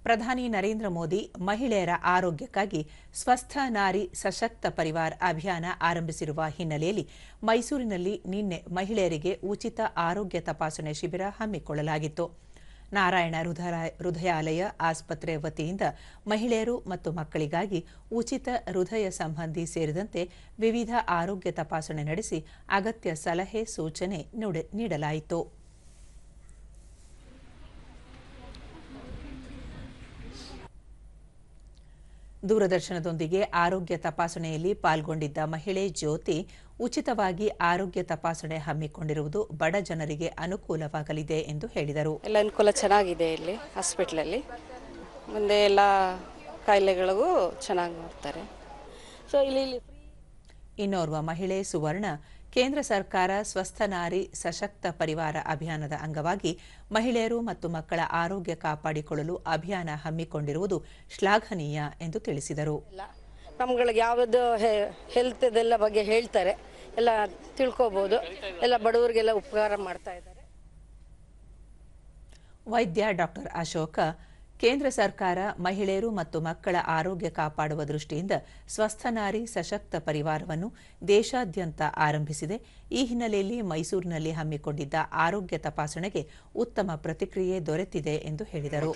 ಪ್ರಧಾನಿ ನರೇಂದ್ರ ಮೋದಿ ಮಹಿಳೆಯರ ಆರೋಗ್ಯಕ್ಕಾಗಿ ಸ್ವಸ್ಥ ನಾರಿ ಸಶಕ್ತ ಪರಿವಾರ್ ಅಭಿಯಾನ ಆರಂಭಿಸಿರುವ ಹಿನ್ನೆಲೆಯಲ್ಲಿ ಮೈಸೂರಿನಲ್ಲಿ ನಿನ್ನೆ ಮಹಿಳೆಯರಿಗೆ ಉಚಿತ ಆರೋಗ್ಯ ತಪಾಸಣೆ ಶಿಬಿರ ಹಮ್ಮಿಕೊಳ್ಳಲಾಗಿತ್ತು. ನಾರಾಯಣ ಹೃದಯಾಲಯ ಆಸ್ಪತ್ರೆ ವತಿಯಿಂದ ಮಹಿಳೆಯರು ಮತ್ತು ಮಕ್ಕಳಿಗಾಗಿ ಉಚಿತ ಹೃದಯ ಸಂಬಂಧಿ ಸೇರಿದಂತೆ ವಿವಿಧ ಆರೋಗ್ಯ ತಪಾಸಣೆ ನಡೆಸಿ ಅಗತ್ಯ ಸಲಹೆ ಸೂಚನೆ ನೀಡಲಾಯಿತು. ದೂರದರ್ಶನದೊಂದಿಗೆ ಆರೋಗ್ಯ ತಪಾಸಣೆಯಲ್ಲಿ ಪಾಲ್ಗೊಂಡಿದ್ದ ಮಹಿಳೆ ಜ್ಯೋತಿ, ಉಚಿತವಾಗಿ ಆರೋಗ್ಯ ತಪಾಸಣೆ ಹಮ್ಮಿಕೊಂಡಿರುವುದು ಬಡ ಜನರಿಗೆ ಅನುಕೂಲವಾಗಲಿದೆ ಎಂದು ಹೇಳಿದರು. ಎಲ್ಲ ಅನುಕೂಲ ಚೆನ್ನಾಗಿದೆ ಇಲ್ಲಿ ಹಾಸ್ಪಿಟಲಲ್ಲಿ. ಮುಂದೆ ಎಲ್ಲ ಕಾಯಿಲೆಗಳಿಗೂ ಚೆನ್ನಾಗಿ ನೋಡ್ತಾರೆ. ಸೊ ಇಲ್ಲಿ ಇನ್ನೋರ್ವ ಮಹಿಳೆ ಸುವರ್ಣ, ಕೇಂದ್ರ ಸರ್ಕಾರ ಸ್ವಸ್ಥ ನಾರಿ ಸಶಕ್ತ ಪರಿವಾರ ಅಭಿಯಾನದ ಅಂಗವಾಗಿ ಮಹಿಳೆಯರು ಮತ್ತು ಮಕ್ಕಳ ಆರೋಗ್ಯ ಕಾಪಾಡಿಕೊಳ್ಳಲು ಅಭಿಯಾನ ಹಮ್ಮಿಕೊಂಡಿರುವುದು ಶ್ಲಾಘನೀಯ ಎಂದು ತಿಳಿಸಿದರು. ನಮ್ಗಳಿಗೆ ಯಾವುದು ಹೆಲ್ತ್ ಇದೆಲ್ಲ ಬಗ್ಗೆ ಹೇಳ್ತಾರೆ, ಎಲ್ಲ ತಿಳ್ಕೋಬಹುದು, ಎಲ್ಲ ಬಡವರಿಗೆಲ್ಲ ಉಪಕಾರ ಮಾಡ್ತಾ ಇದ್ದಾರೆ. ವೈದ್ಯ ಡಾಕ್ಟರ್ ಅಶೋಕ, ಕೇಂದ್ರ ಸರ್ಕಾರ ಮಹಿಳೆಯರು ಮತ್ತು ಮಕ್ಕಳ ಆರೋಗ್ಯ ಕಾಪಾಡುವ ದೃಷ್ಟಿಯಿಂದ ಸ್ವಸ್ಥ ನಾರಿ ಸಶಕ್ತ ಪರಿವಾರವನ್ನು ದೇಶಾದ್ಯಂತ ಆರಂಭಿಸಿದೆ. ಈ ಹಿನ್ನೆಲೆಯಲ್ಲಿ ಮೈಸೂರಿನಲ್ಲಿ ಹಮ್ಮಿಕೊಂಡಿದ್ದ ಆರೋಗ್ಯ ತಪಾಸಣೆಗೆ ಉತ್ತಮ ಪ್ರತಿಕ್ರಿಯೆ ದೊರೆತಿದೆ ಎಂದು ಹೇಳಿದರು.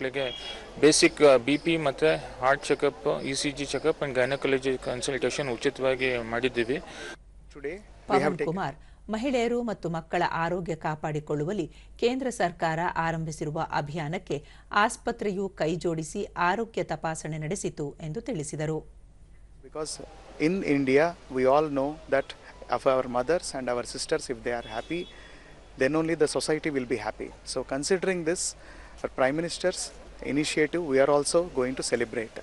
ಬೇಸಿಕ್ ಬಿಪಿ ಮತ್ತು heart checkup, ECG checkup and gynaecology consultation ಉಚಿತವಾಗಿ ಮಾಡಿದ್ದೀವಿ. ಪವನ್ ಕುಮಾರ್, ಮಹಿಳೆಯರು ಮತ್ತು ಮಕ್ಕಳ ಆರೋಗ್ಯ ಕಾಪಾಡಿಕೊಳ್ಳುವಲ್ಲಿ ಕೇಂದ್ರ ಸರ್ಕಾರ ಆರಂಭಿಸಿರುವ ಅಭಿಯಾನಕ್ಕೆ ಆಸ್ಪತ್ರೆಯು ಕೈಜೋಡಿಸಿ ಆರೋಗ್ಯ ತಪಾಸಣೆ ನಡೆಸಿತು ಎಂದು ತಿಳಿಸಿದರು. Because in India we all know that if our mothers and our sisters, if they are happy, then only the society will be happy. So considering this, our Prime Minister's initiative, we are also going to celebrate.